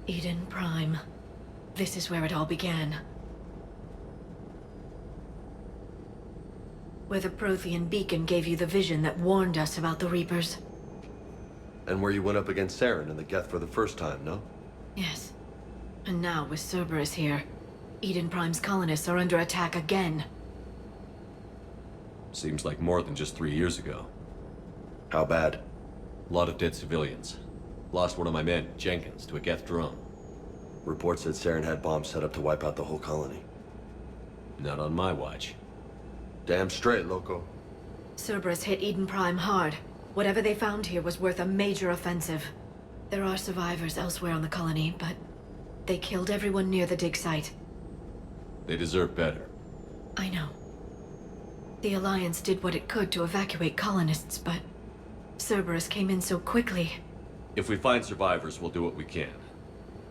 Eden Prime. This is where it all began. Where the Prothean beacon gave you the vision that warned us about the Reapers. And where you went up against Saren and the Geth for the first time, no? Yes. And now, with Cerberus here, Eden Prime's colonists are under attack again. Seems like more than just 3 years ago. How bad? A lot of dead civilians. Lost one of my men, Jenkins, to a Geth drone. Reports said Saren had bombs set up to wipe out the whole colony. Not on my watch. Damn straight, Loco. Cerberus hit Eden Prime hard. Whatever they found here was worth a major offensive. There are survivors elsewhere on the colony, but they killed everyone near the dig site. They deserve better. I know. The Alliance did what it could to evacuate colonists, but Cerberus came in so quickly. If we find survivors, we'll do what we can.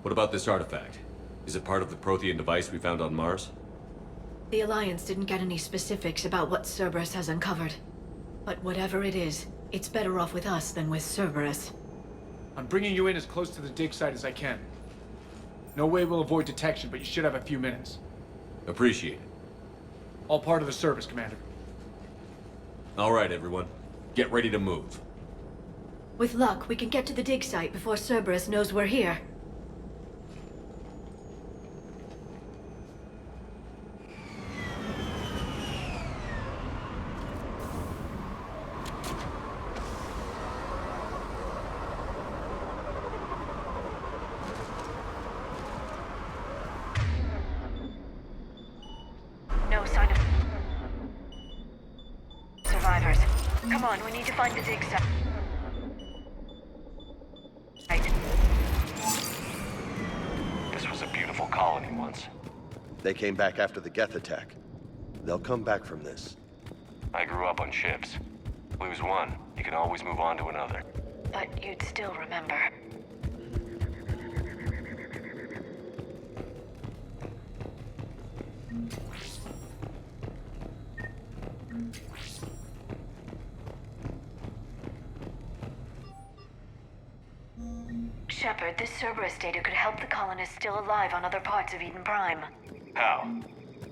What about this artifact? Is it part of the Prothean device we found on Mars? The Alliance didn't get any specifics about what Cerberus has uncovered. But whatever it is, it's better off with us than with Cerberus. I'm bringing you in as close to the dig site as I can. No way we'll avoid detection, but you should have a few minutes. Appreciate it. All part of the service, Commander. All right, everyone. Get ready to move. With luck, we can get to the dig site before Cerberus knows we're here. No sign of survivors. Come on, we need to find the dig site. This was a beautiful colony once. They came back after the Geth attack. They'll come back from this. I grew up on ships. Lose one, you can always move on to another. But you'd still remember. Shepard, this Cerberus data could help the colonists still alive on other parts of Eden Prime. How?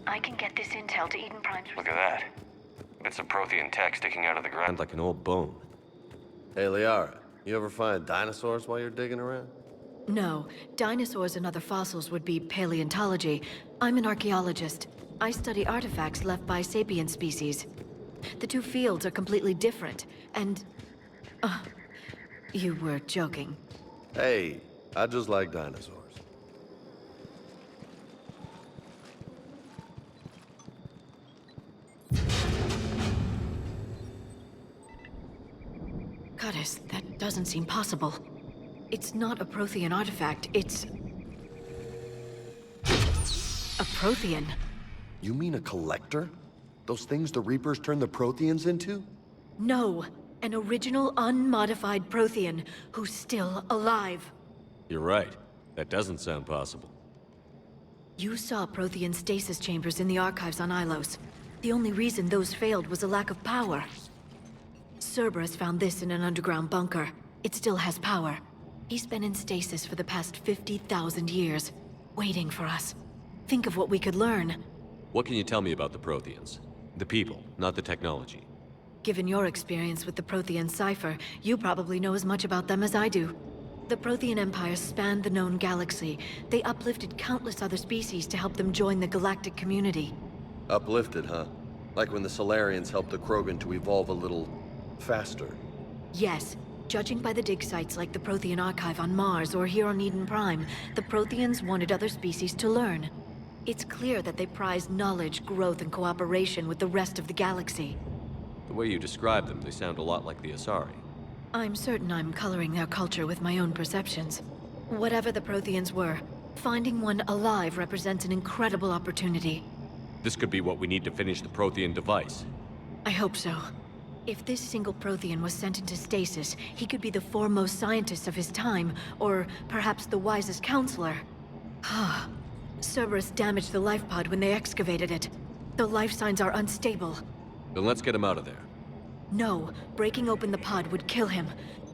I can get this intel to Eden Prime's... Look at that. Bits of Prothean tech sticking out of the ground Like an old bone. Hey, Liara, you ever find dinosaurs while you're digging around? No, dinosaurs and other fossils would be paleontology. I'm an archaeologist. I study artifacts left by sapient species. The two fields are completely different, and... you were joking. Hey, I just like dinosaurs. Cuttis, that doesn't seem possible. It's not a Prothean artifact, it's... a Prothean. You mean a collector? Those things the Reapers turn the Protheans into? No, an original unmodified Prothean who's still alive. You're right. That doesn't sound possible. You saw Prothean stasis chambers in the archives on Ilos. The only reason those failed was a lack of power. Cerberus found this in an underground bunker. It still has power. He's been in stasis for the past 50,000 years, waiting for us. Think of what we could learn. What can you tell me about the Protheans? The people, not the technology. Given your experience with the Prothean cipher, you probably know as much about them as I do. The Prothean Empire spanned the known galaxy. They uplifted countless other species to help them join the galactic community. Uplifted, huh? Like when the Solarians helped the Krogan to evolve a little... faster. Yes. Judging by the dig sites like the Prothean Archive on Mars or here on Eden Prime, the Protheans wanted other species to learn. It's clear that they prize knowledge, growth, and cooperation with the rest of the galaxy. The way you describe them, they sound a lot like the Asari. I'm certain I'm coloring their culture with my own perceptions. Whatever the Protheans were, Finding one alive represents an incredible opportunity. This could be what we need to finish the Prothean device. I hope so. If this single Prothean was sent into stasis, he could be the foremost scientist of his time, or perhaps the wisest counselor. Cerberus damaged the life pod when they excavated it. The life signs are unstable. Then let's get him out of there. No, breaking open the pod would kill him.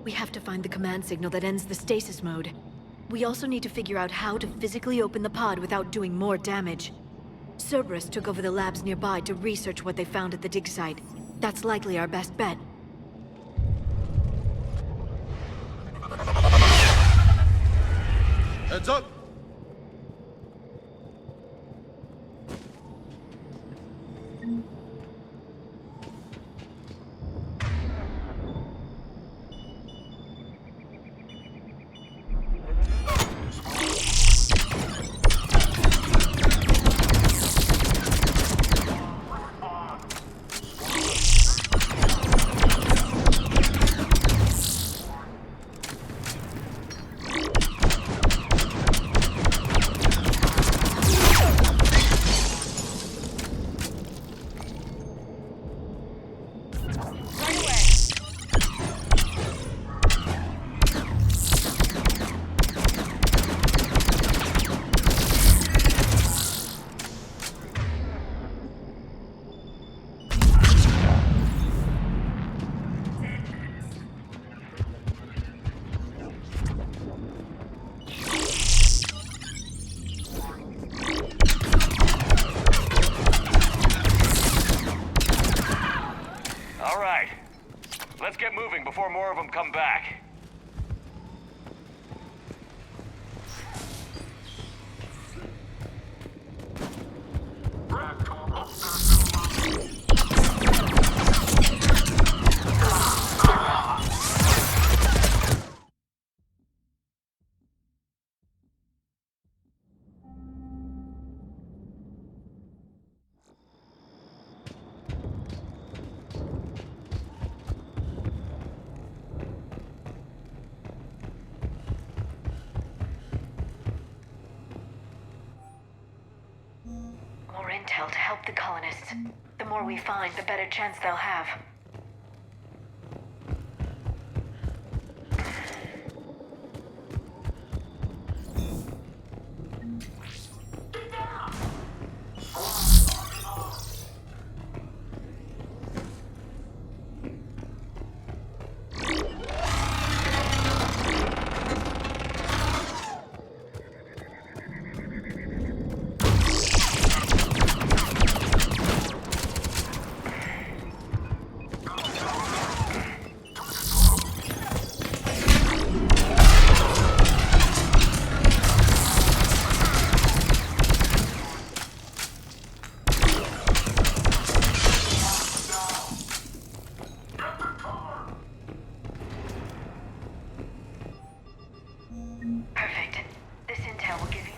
We have to find the command signal that ends the stasis mode. We also need to figure out how to physically open the pod without doing more damage. Cerberus took over the labs nearby to research what they found at the dig site. That's likely our best bet. Heads up! All right. Let's get moving before more of them come back. More intel to help the colonists. The more we find, the better chance they'll have. Perfect. This intel will give you...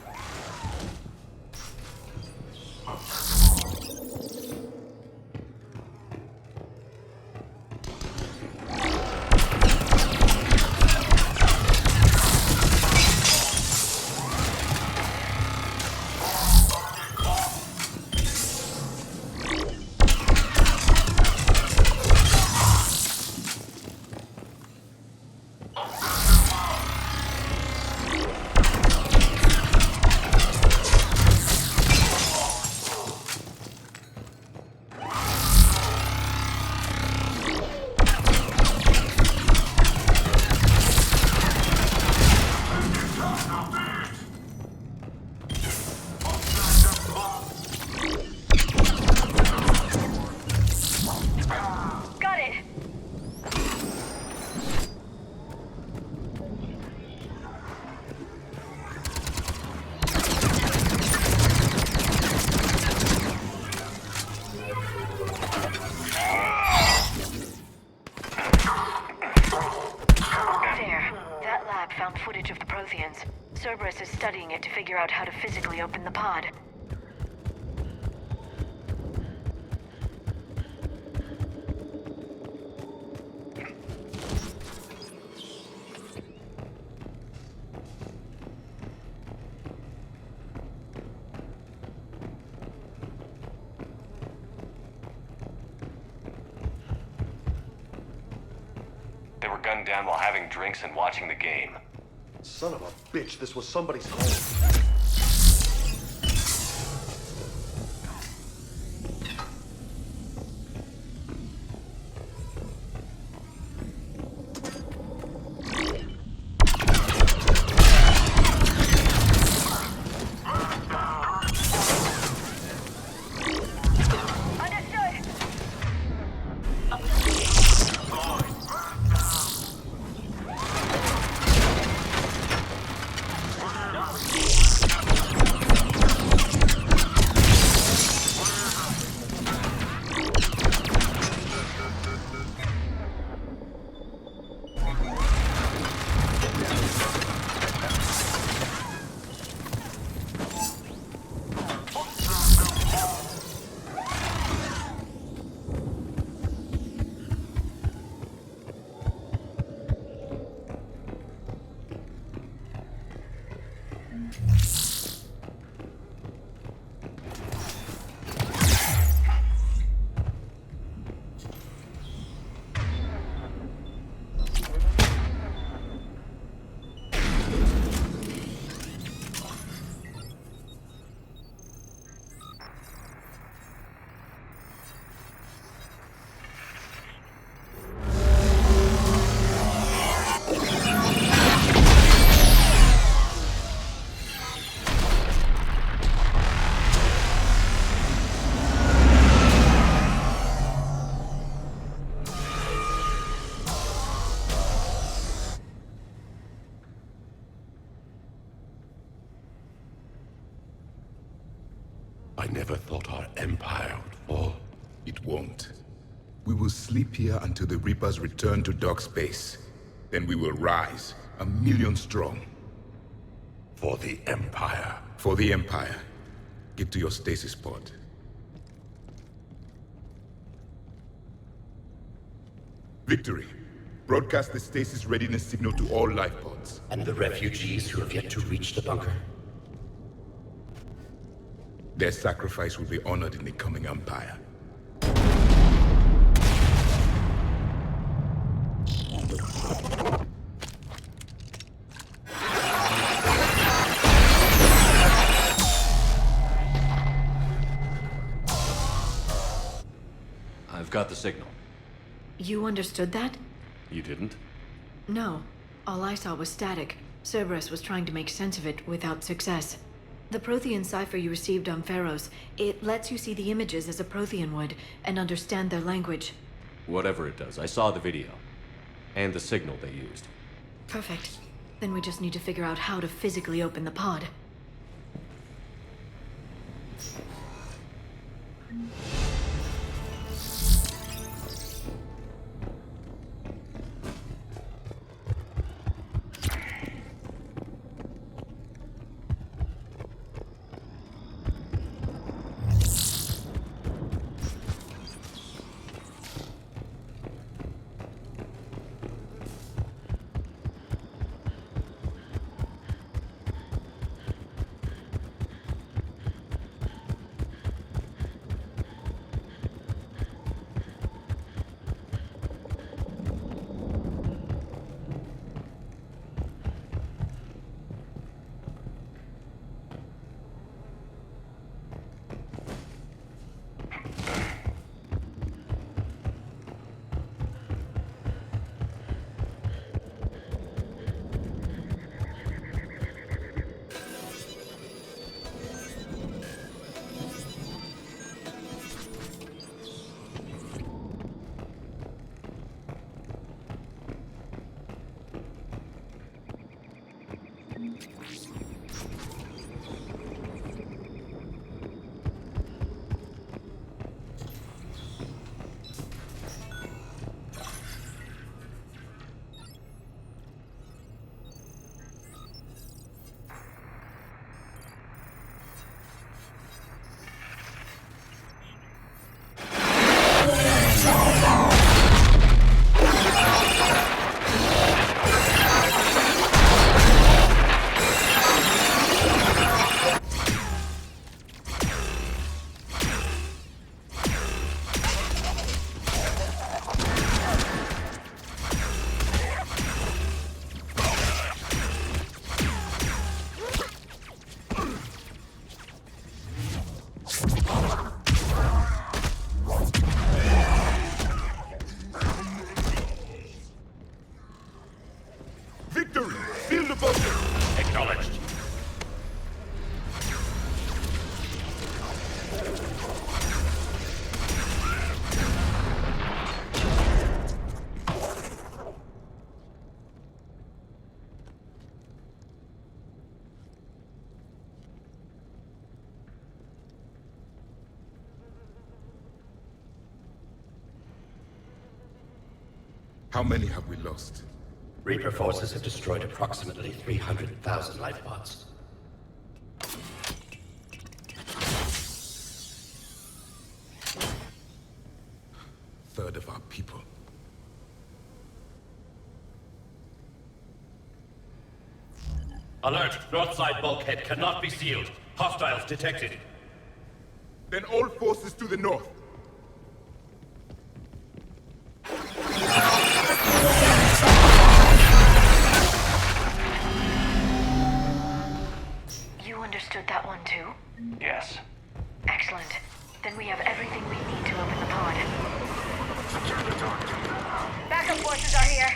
Got it! There. That lab found footage of the Protheans. Cerberus is studying it to figure out how to physically open the pod. gunned down while having drinks and watching the game. Son of a bitch, this was somebody's home. I never thought our empire would fall. It won't. We will sleep here until the Reapers return to dark space. Then we will rise, 1,000,000 strong. For the Empire. For the Empire. Get to your stasis pod. Victory. Broadcast the stasis readiness signal to all life pods. And the refugees who have yet to reach the bunker. Their sacrifice will be honored in the coming Empire. I've got the signal. You understood that? You didn't? No. All I saw was static. Cerberus was trying to make sense of it without success. The Prothean cipher you received on Pharaohs, it lets you see the images as a Prothean would, and understand their language. Whatever it does, I saw the video. And the signal they used. Perfect. Then we just need to figure out how to physically open the pod. the bunker! Acknowledged. How many have we lost? Reaper forces have destroyed approximately 300,000 life pods. Third of our people. Alert! North side bulkhead cannot be sealed. Hostiles detected. Then all forces to the north. You understood that one too? Yes. Excellent. Then we have everything we need to open the pod. Backup forces are here.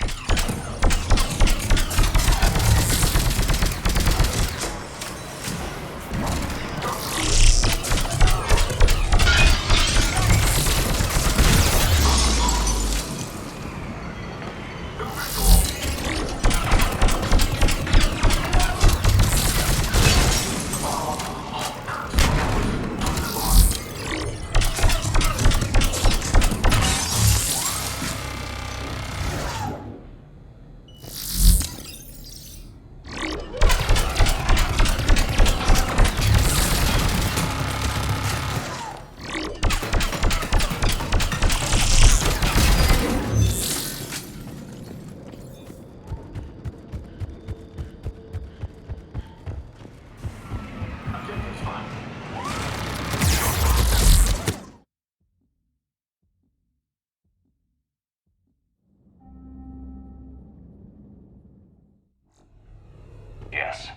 Yes.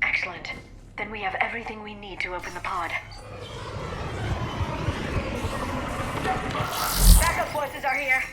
Excellent. Then we have everything we need to open the pod. Backup forces are here.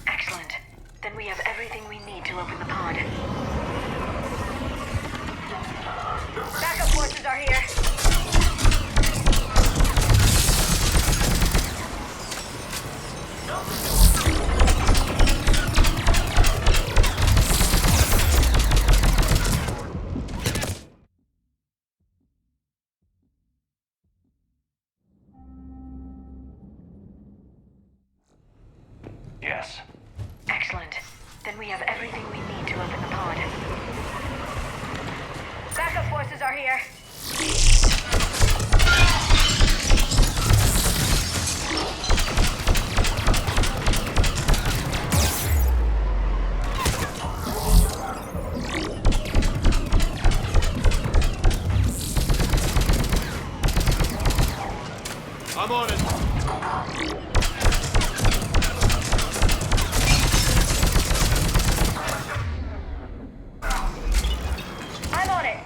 Excellent. Then we have everything we need to open the pod. Backup forces are here. Yes. Excellent. Then we have everything we need to open the pod. Backup forces are here. I'm on it. I'm on it.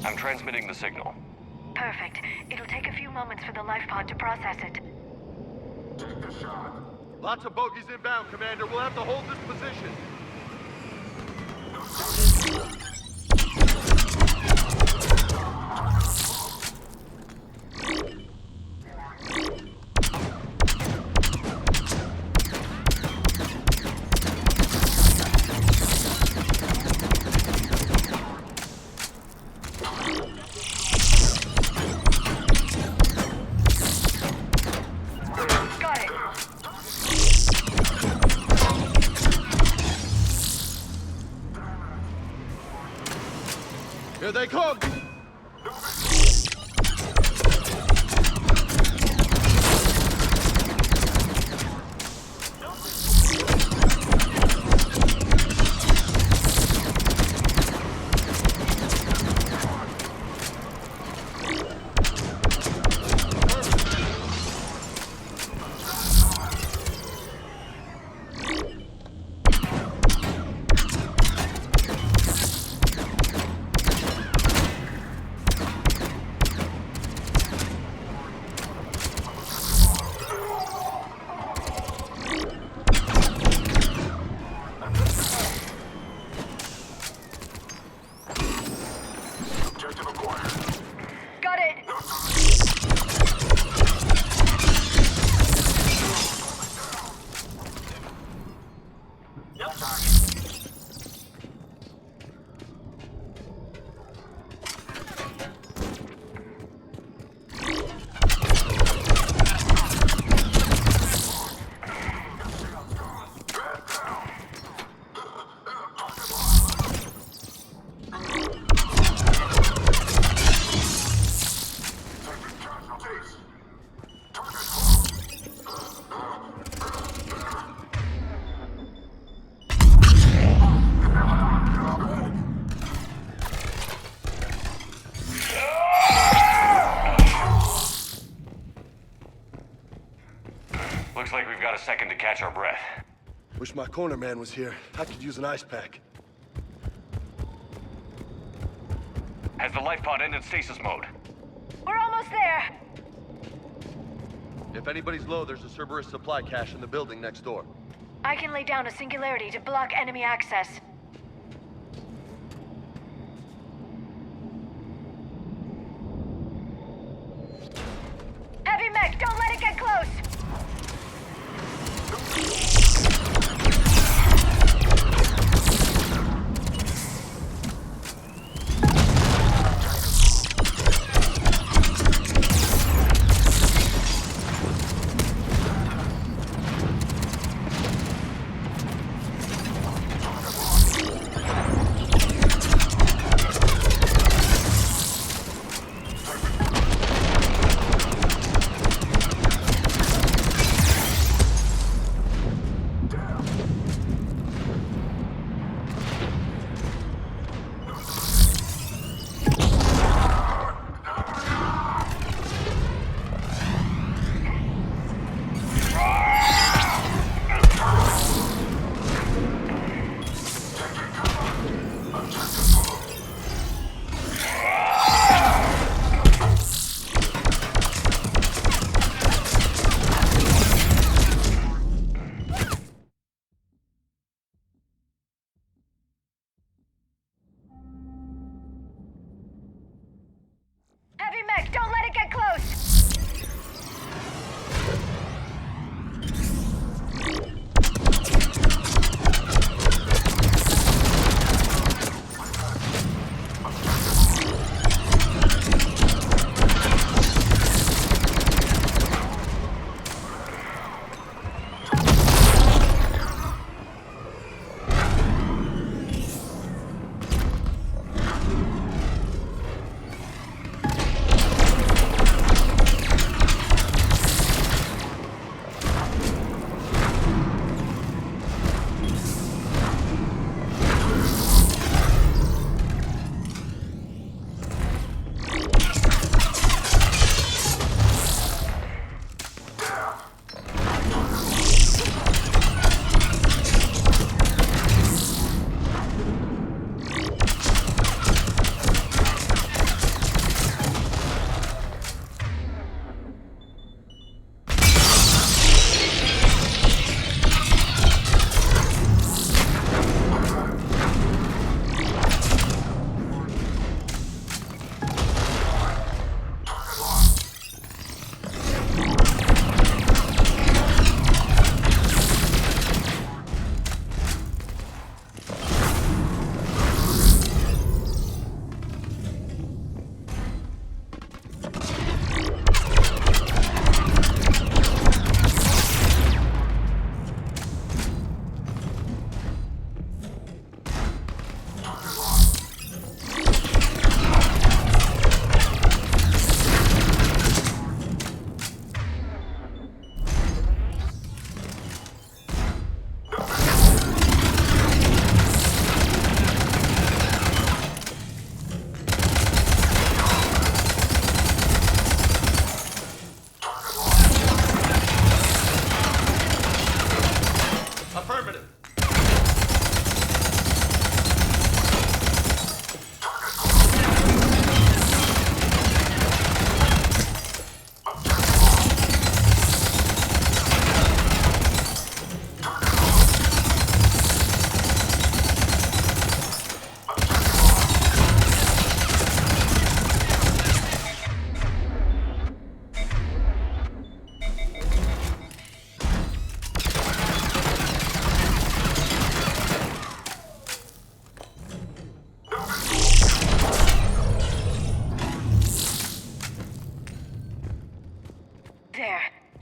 I'm transmitting the signal. Perfect. It'll take a few moments for the life pod to process it. Lots of bogies inbound, Commander. We'll have to hold this position. Got it. Here they come! Got it. Looks like we've got a second to catch our breath. Wish my corner man was here. I could use an ice pack. Has the life pod entered stasis mode? We're almost there. If anybody's low, there's a Cerberus supply cache in the building next door. I can lay down a singularity to block enemy access. Heavy mech, don't let it get close! Heavy mech, don't let it get close!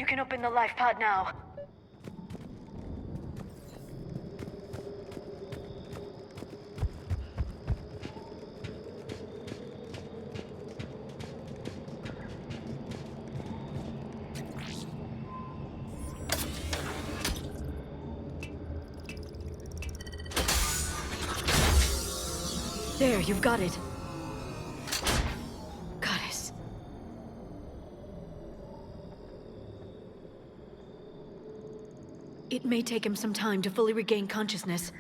can open the life pod now. There, you've got it. Goddess. It may take him some time to fully regain consciousness.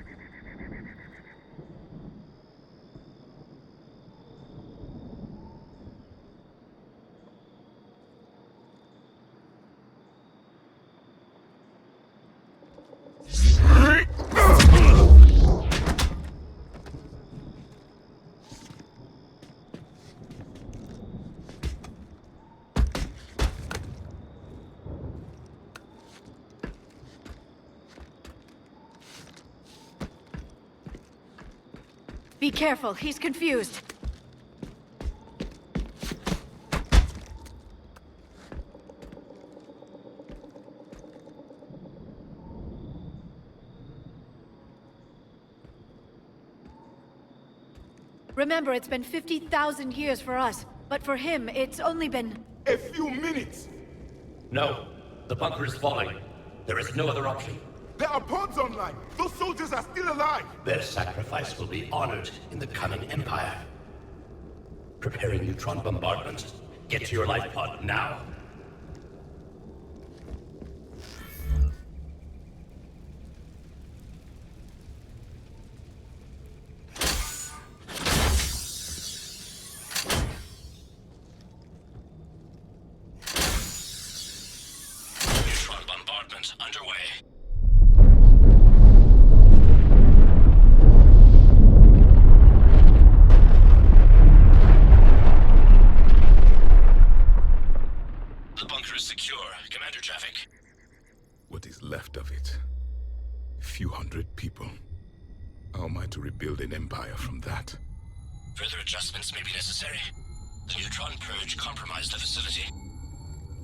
Be careful, he's confused. Remember, it's been 50,000 years for us, but for him, it's only been... A few minutes! No. The bunker is falling. There is no other option. There are pods online! Those soldiers are still alive! Their sacrifice will be honored in the coming Empire. Preparing neutron bombardment. Get to your life pod now. Neutron bombardment underway. The bunker is secure. Commander Javik. What is left of it? A few hundred people. How am I to rebuild an empire from that? Further adjustments may be necessary. The neutron purge compromised the facility.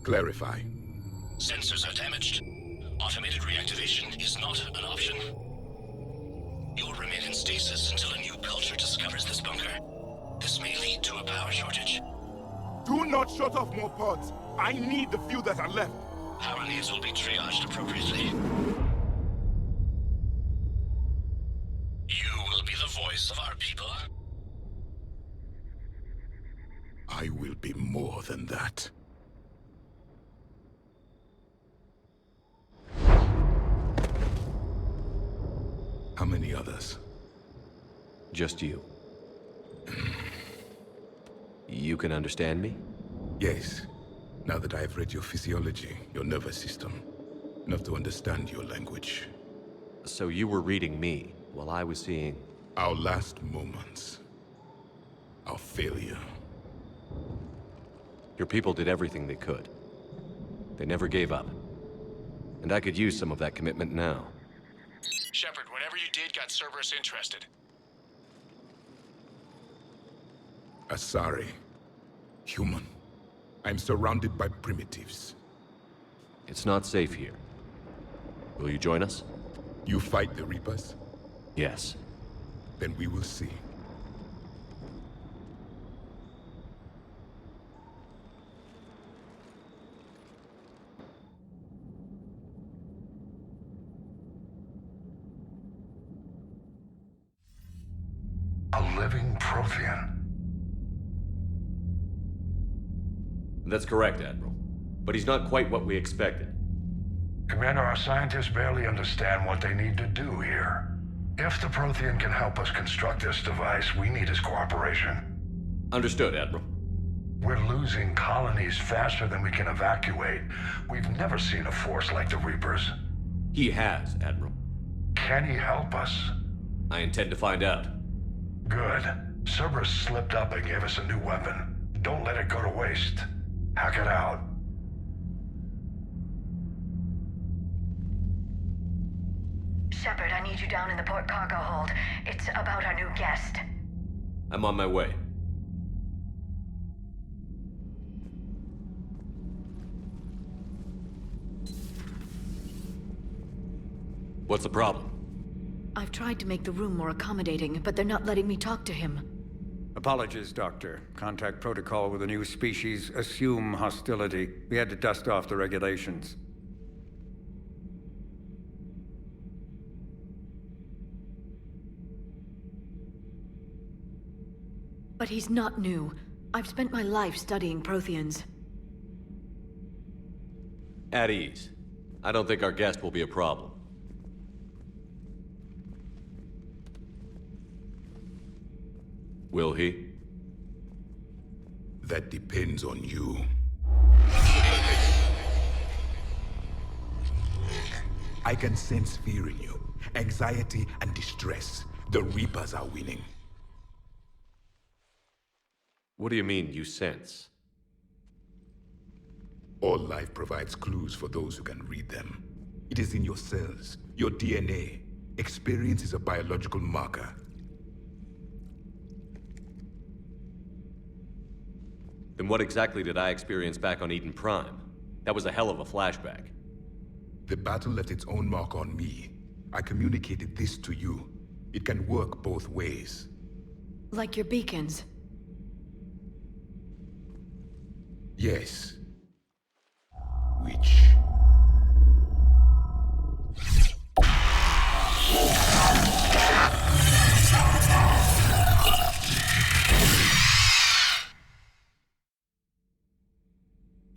Clarify. Sensors are damaged. Automated reactivation is not an option. You'll remain in stasis until a new culture discovers this bunker. This may lead to a power shortage. Do not shut off more pods! I need the few that are left! Power needs will be triaged appropriately. You will be the voice of our people. I will be more than that. How many others? Just you. You can understand me? Yes. Now that I have read your physiology, your nervous system, enough to understand your language. So you were reading me, while I was seeing... Our last moments. Our failure. Your people did everything they could. They never gave up. And I could use some of that commitment now. Shepard, whatever you did got Cerberus interested. Asari. Human. I'm surrounded by primitives. It's not safe here. Will you join us? You fight the Reapers? Yes. Then we will see. A living Prothean. That's correct, Admiral. But he's not quite what we expected. Commander, our scientists barely understand what they need to do here. If the Prothean can help us construct this device, we need his cooperation. Understood, Admiral. We're losing colonies faster than we can evacuate. We've never seen a force like the Reapers. He has, Admiral. Can he help us? I intend to find out. Good. Cerberus slipped up and gave us a new weapon. Don't let it go to waste. Hack it out. Shepard, I need you down in the port cargo hold. It's about our new guest. I'm on my way. What's the problem? I've tried to make the room more accommodating, but they're not letting me talk to him. Apologies, Doctor. Contact protocol with a new species. Assume hostility. We had to dust off the regulations. But he's not new. I've spent my life studying Protheans. At ease. I don't think our guest will be a problem. Will he? That depends on you. I can sense fear in you, anxiety and distress. The Reapers are winning. What do you mean, you sense? All life provides clues for those who can read them. It is in your cells, your DNA. Experience is a biological marker. Then what exactly did I experience back on Eden Prime? That was a hell of a flashback. The battle left its own mark on me. I communicated this to you. It can work both ways. Like your beacons. Yes. Which...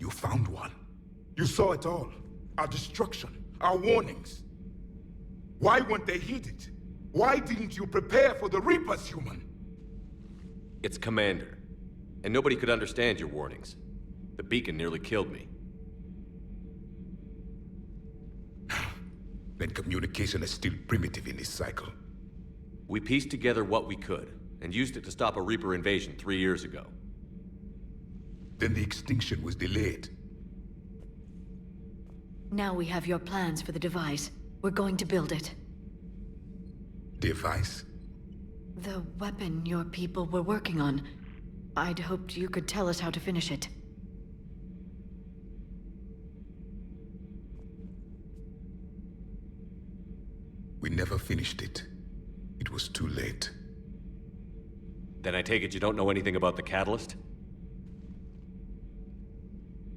You found one. You saw it all. Our destruction, our warnings. Why weren't they heeded? Why didn't you prepare for the Reapers, human? It's Commander. And nobody could understand your warnings. The beacon nearly killed me. Then communication is still primitive in this cycle. We pieced together what we could, and used it to stop a Reaper invasion 3 years ago. Then the extinction was delayed. Now we have your plans for the device. We're going to build it. Device? The weapon your people were working on. I'd hoped you could tell us how to finish it. We never finished it. It was too late. Then I take it you don't know anything about the catalyst?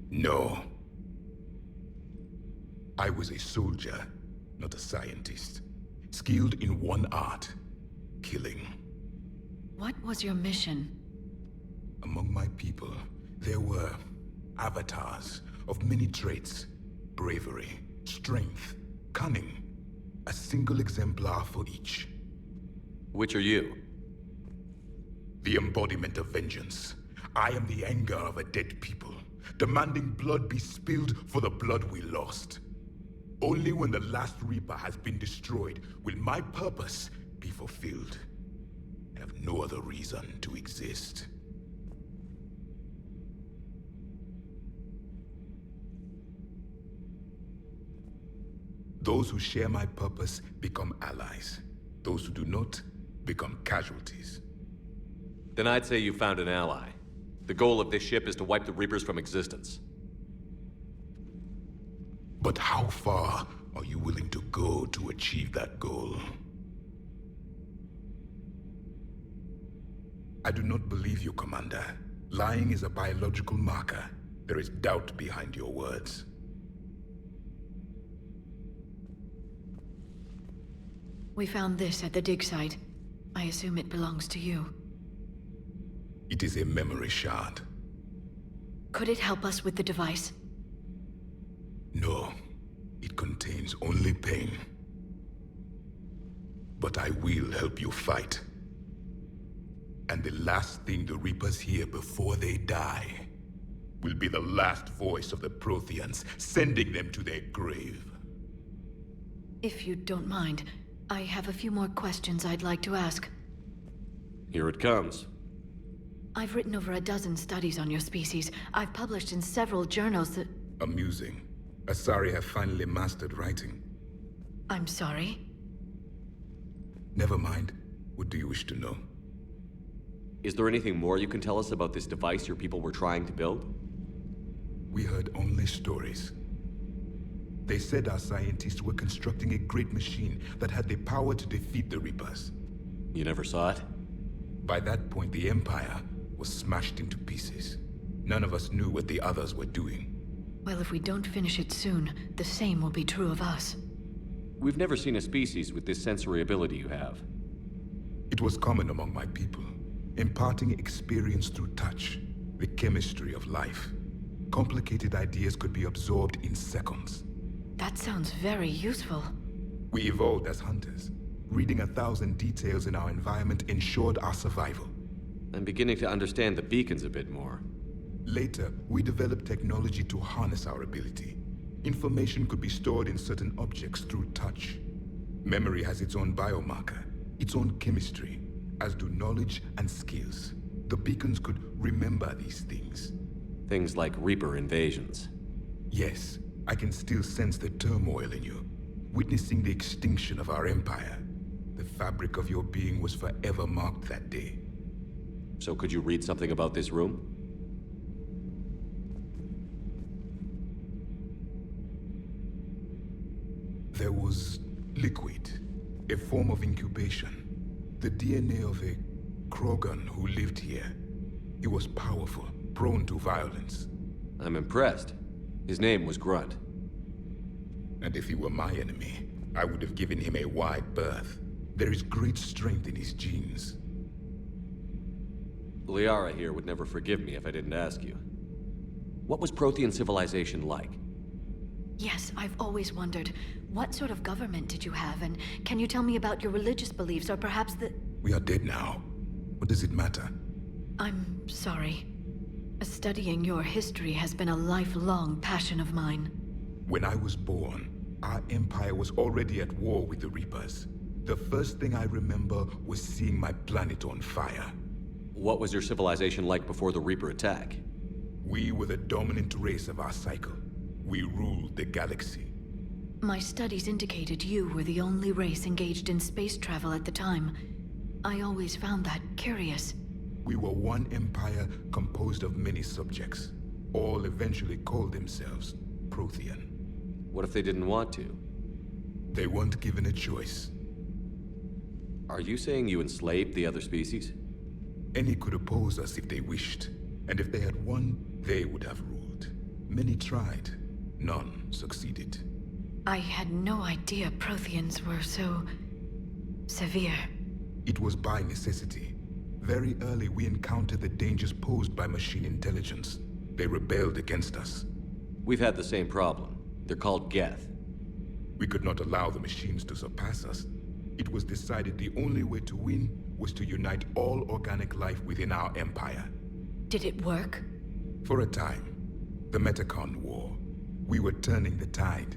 No. I was a soldier, not a scientist. Skilled in one art, killing. What was your mission? Among my people, there were avatars of many traits. Bravery, strength, cunning. A single exemplar for each. Which are you? The embodiment of vengeance. I am the anger of a dead people, demanding blood be spilled for the blood we lost. Only when the last Reaper has been destroyed will my purpose be fulfilled. I have no other reason to exist. Those who share my purpose become allies. Those who do not become casualties. Then I'd say you found an ally. The goal of this ship is to wipe the Reapers from existence. But how far are you willing to go to achieve that goal? I do not believe you, Commander. Lying is a biological marker. There is doubt behind your words. We found this at the dig site. I assume it belongs to you. It is a memory shard. Could it help us with the device? No, it contains only pain. But I will help you fight. And the last thing the Reapers hear before they die will be the last voice of the Protheans, sending them to their grave. If you don't mind, I have a few more questions I'd like to ask. Here it comes. I've written over a dozen studies on your species. I've published in several journals that... Amusing. Asari have finally mastered writing. I'm sorry? Never mind. What do you wish to know? Is there anything more you can tell us about this device your people were trying to build? We heard only stories. They said our scientists were constructing a great machine that had the power to defeat the Reapers. You never saw it? By that point, the Empire was smashed into pieces. None of us knew what the others were doing. Well, if we don't finish it soon, the same will be true of us. We've never seen a species with this sensory ability you have. It was common among my people, imparting experience through touch, the chemistry of life. Complicated ideas could be absorbed in seconds. That sounds very useful. We evolved as hunters. Reading 1,000 details in our environment ensured our survival. I'm beginning to understand the beacons a bit more. Later, we developed technology to harness our ability. Information could be stored in certain objects through touch. Memory has its own biomarker, its own chemistry, as do knowledge and skills. The beacons could remember these things. Things like Reaper invasions. Yes, I can still sense the turmoil in you, witnessing the extinction of our empire. The fabric of your being was forever marked that day. So could you read something about this room? There was liquid, a form of incubation. The DNA of a Krogan who lived here. He was powerful, prone to violence. I'm impressed. His name was Grunt. And if he were my enemy, I would have given him a wide berth. There is great strength in his genes. Liara here would never forgive me if I didn't ask you. What was Prothean civilization like? Yes, I've always wondered, what sort of government did you have, and can you tell me about your religious beliefs, or perhaps the... We are dead now. What does it matter? I'm sorry. Studying your history has been a lifelong passion of mine. When I was born, our empire was already at war with the Reapers. The first thing I remember was seeing my planet on fire. What was your civilization like before the Reaper attack? We were the dominant race of our cycle. We ruled the galaxy. My studies indicated you were the only race engaged in space travel at the time. I always found that curious. We were one empire composed of many subjects. All eventually called themselves Prothean. What if they didn't want to? They weren't given a choice. Are you saying you enslaved the other species? Any could oppose us if they wished. And if they had won, they would have ruled. Many tried. None succeeded. I had no idea Protheans were so... severe. It was by necessity. Very early we encountered the dangers posed by machine intelligence. They rebelled against us. We've had the same problem. They're called Geth. We could not allow the machines to surpass us. It was decided the only way to win was to unite all organic life within our empire. Did it work? For a time. The Metacon War. We were turning the tide.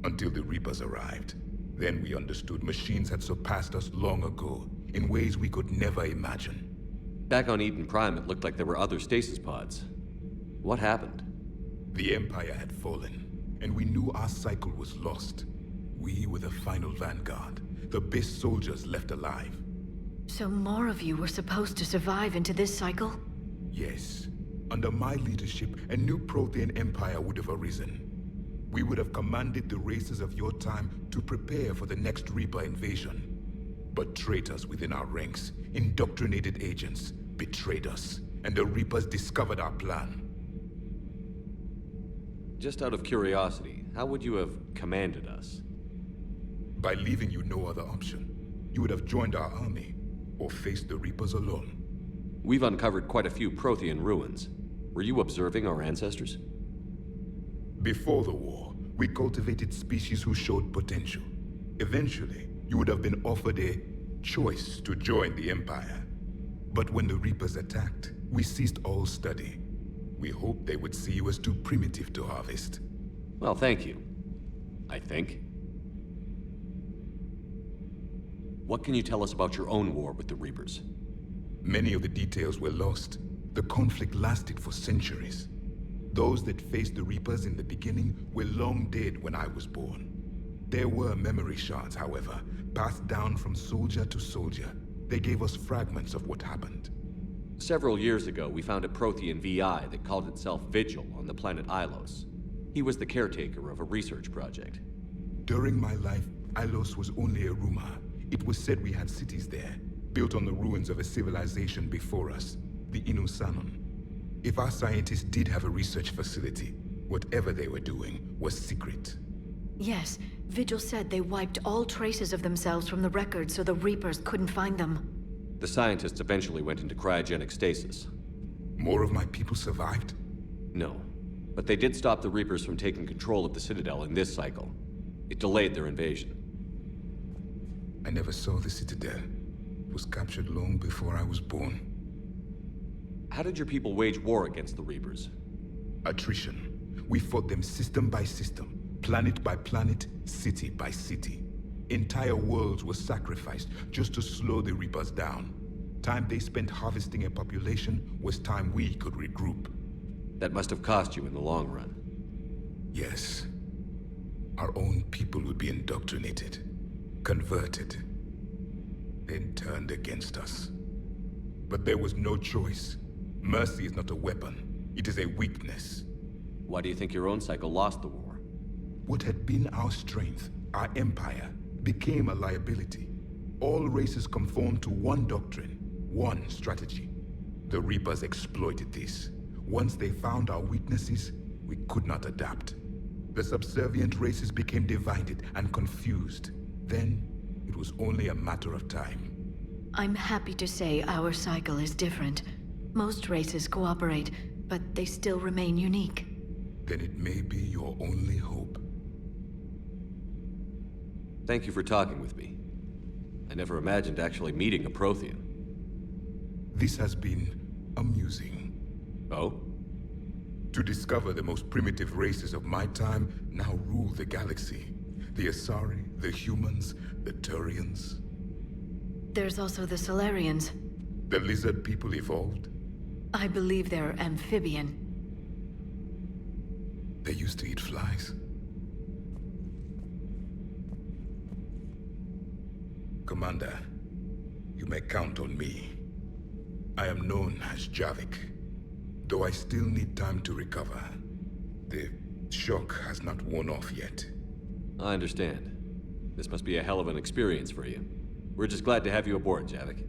Until the Reapers arrived. Then we understood machines had surpassed us long ago, in ways we could never imagine. Back on Eden Prime, it looked like there were other stasis pods. What happened? The Empire had fallen, and we knew our cycle was lost. We were the final vanguard, the best soldiers left alive. So more of you were supposed to survive into this cycle? Yes. Under my leadership, a new Prothean empire would have arisen. We would have commanded the races of your time to prepare for the next Reaper invasion. But traitors within our ranks, indoctrinated agents, betrayed us, and the Reapers discovered our plan. Just out of curiosity, how would you have commanded us? By leaving you no other option. You would have joined our army, or faced the Reapers alone. We've uncovered quite a few Prothean ruins. Were you observing our ancestors? Before the war, we cultivated species who showed potential. Eventually, you would have been offered a choice to join the Empire. But when the Reapers attacked, we ceased all study. We hoped they would see you as too primitive to harvest. Well, thank you. I think. What can you tell us about your own war with the Reapers? Many of the details were lost. The conflict lasted for centuries. Those that faced the Reapers in the beginning were long dead when I was born. There were memory shards, however, passed down from soldier to soldier. They gave us fragments of what happened. Several years ago, we found a Prothean VI that called itself Vigil on the planet Ilos. He was the caretaker of a research project. During my life, Ilos was only a rumor. It was said we had cities there, built on the ruins of a civilization before us, the Inusanon. If our scientists did have a research facility, whatever they were doing was secret. Yes, Vigil said they wiped all traces of themselves from the records so the Reapers couldn't find them. The scientists eventually went into cryogenic stasis. More of my people survived? No, but they did stop the Reapers from taking control of the Citadel in this cycle. It delayed their invasion. I never saw the Citadel. It was captured long before I was born. How did your people wage war against the Reapers? Attrition. We fought them system by system, planet by planet, city by city. Entire worlds were sacrificed just to slow the Reapers down. Time they spent harvesting a population was time we could regroup. That must have cost you in the long run. Yes. Our own people would be indoctrinated, converted, then turned against us. But there was no choice. Mercy is not a weapon. It is a weakness. Why do you think your own cycle lost the war? What had been our strength, our empire, became a liability. All races conformed to one doctrine, one strategy. The Reapers exploited this. Once they found our weaknesses, we could not adapt. The subservient races became divided and confused. Then, it was only a matter of time. I'm happy to say our cycle is different. Most races cooperate, but they still remain unique. Then it may be your only hope. Thank you for talking with me. I never imagined actually meeting a Prothean. This has been amusing. Oh? To discover the most primitive races of my time now rule the galaxy. The Asari, the humans, the Turians. There's also the Solarians. The lizard people evolved. I believe they're amphibian. They used to eat flies. Commander, you may count on me. I am known as Javik, though I still need time to recover. The shock has not worn off yet. I understand. This must be a hell of an experience for you. We're just glad to have you aboard, Javik.